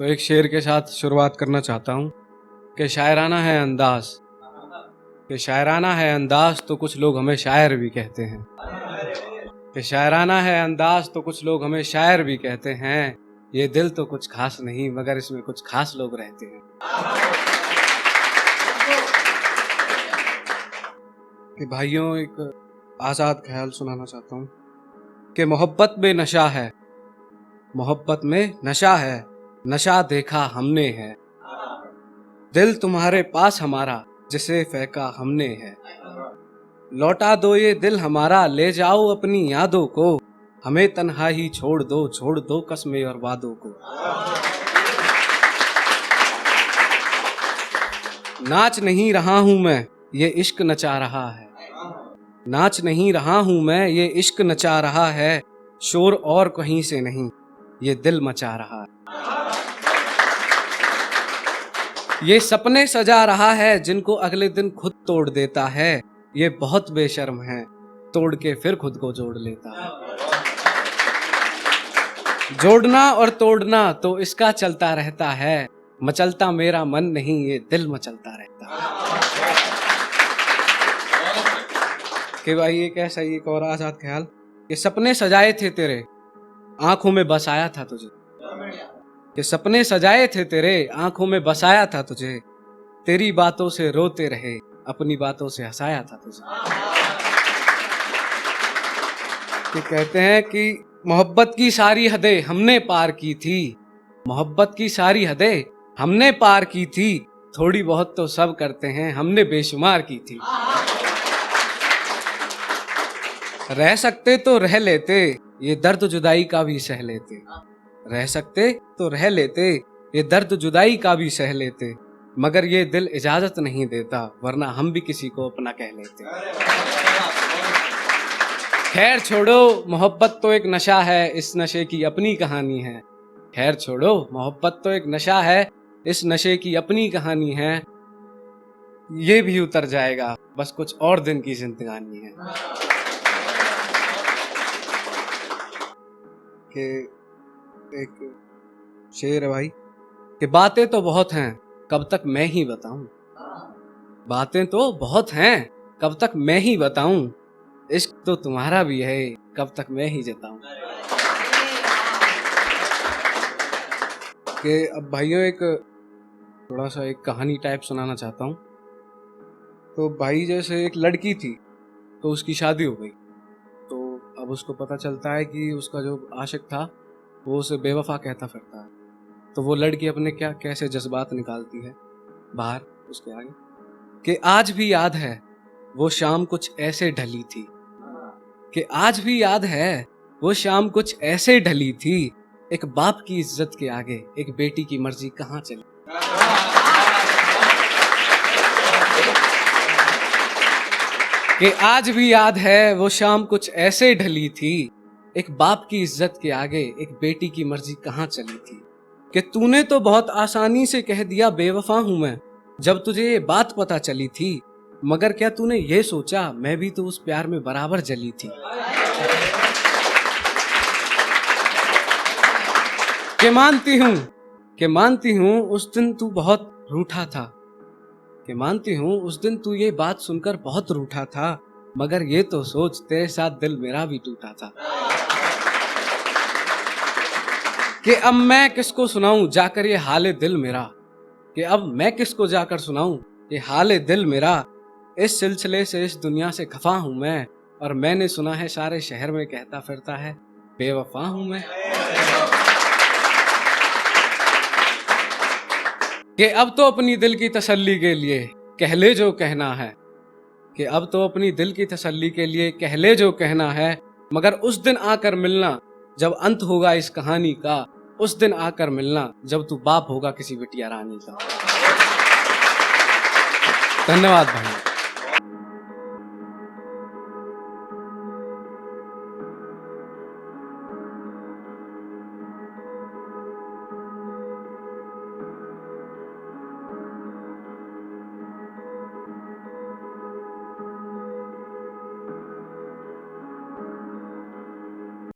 तो एक शेर के साथ शुरुआत करना चाहता हूँ कि शायराना है अंदाज, कि शायराना है अंदाज तो कुछ लोग हमें शायर भी कहते हैं, कि शायराना है अंदाज तो कुछ लोग हमें शायर भी कहते हैं। ये दिल तो कुछ खास नहीं मगर इसमें कुछ खास लोग रहते हैं। कि भाइयों, एक आज़ाद ख्याल सुनाना चाहता हूँ कि मोहब्बत में नशा है, मोहब्बत में नशा है, नशा देखा हमने है। दिल तुम्हारे पास हमारा जिसे फेंका हमने है। लौटा दो ये दिल हमारा, ले जाओ अपनी यादों को, हमें तन्हा ही छोड़ दो कस्में और वादों को। नाच नहीं रहा हूं मैं, ये इश्क नचा रहा है। नाच नहीं रहा हूं मैं, ये इश्क नचा रहा है। शोर और कहीं से नहीं, ये दिल मचा रहा है। ये सपने सजा रहा है जिनको अगले दिन खुद तोड़ देता है। ये बहुत बेशर्म है, तोड़ के फिर खुद को जोड़ लेता है। जोड़ना और तोड़ना तो इसका चलता रहता है, मचलता मेरा मन नहीं, ये दिल मचलता रहता है। कि भाई ये कैसा, एक और आजाद ख्याल कि सपने सजाए थे तेरे, आंखों में बसाया था तुझे। कि सपने सजाए थे तेरे, आंखों में बसाया था तुझे। तेरी बातों से रोते रहे, अपनी बातों से हंसाया था तुझे। कि कहते हैं कि मोहब्बत की सारी हदें हमने पार की थी, मोहब्बत की सारी हदें हमने पार की थी। थोड़ी बहुत तो सब करते हैं, हमने बेशुमार की थी। रह सकते तो रह लेते, ये दर्द जुदाई का भी सह लेते। रह सकते तो रह लेते, ये दर्द जुदाई का भी सह लेते। मगर ये दिल इजाजत नहीं देता, वरना हम भी किसी को अपना कह लेते। खैर छोड़ो, मोहब्बत तो एक नशा है, इस नशे की अपनी कहानी है। खैर छोड़ो, मोहब्बत तो एक नशा है, इस नशे की अपनी कहानी है। ये भी उतर जाएगा, बस कुछ और दिन की जिंदगानी है। कि एक शेर है भाई कि बातें तो बहुत हैं, कब तक मैं ही बताऊं। बातें तो बहुत हैं, कब तक मैं ही बताऊं। इश्क तो तुम्हारा भी है, कब तक मैं ही जताऊं। कि अब भाइयों, एक थोड़ा सा एक कहानी टाइप सुनाना चाहता हूँ। तो भाई जैसे एक लड़की थी, तो उसकी शादी हो गई। तो अब उसको पता चलता है कि उसका जो आशिक था वो उसे बेवफा कहता फिरता है। तो वो लड़की अपने क्या कैसे जज्बात निकालती है बाहर उसके आगे कि आज भी याद है वो शाम कुछ ऐसे ढली थी। कि आज भी याद है वो शाम कुछ ऐसे ढली थी। एक बाप की इज्जत के आगे एक बेटी की मर्जी कहाँ चली। कि आज भी याद है वो शाम कुछ ऐसे ढली थी। एक बाप की इज्जत के आगे एक बेटी की मर्जी कहाँ चली थी। कि तूने तो बहुत आसानी से कह दिया बेवफा हूं मैं, जब तुझे ये बात पता चली थी। मगर क्या तूने ये सोचा मैं भी तो उस प्यार में बराबर जली थी। कि मानती हूं उस दिन तू बहुत रूठा था। कि मानती हूं उस दिन तू ये बात सुनकर बहुत रूठा था। मगर ये तो सोच तेरे साथ दिल मेरा भी टूटा था। कि अब मैं किसको सुनाऊं जाकर ये हाले दिल मेरा। कि अब मैं किसको जाकर सुनाऊं ये हाले दिल मेरा। इस सिलसिले से इस दुनिया से खफा हूं मैं, और मैंने सुना है सारे शहर में कहता फिरता है बेवफा हूं मैं। कि अब तो अपनी दिल की तसल्ली के लिए कह ले जो कहना है। कि अब तो अपनी दिल की तसल्ली के लिए कह ले जो कहना है। मगर उस दिन आकर मिलना जब अंत होगा इस कहानी का। उस दिन आकर मिलना जब तू बाप होगा किसी बिटिया रानी का। धन्यवाद भाई।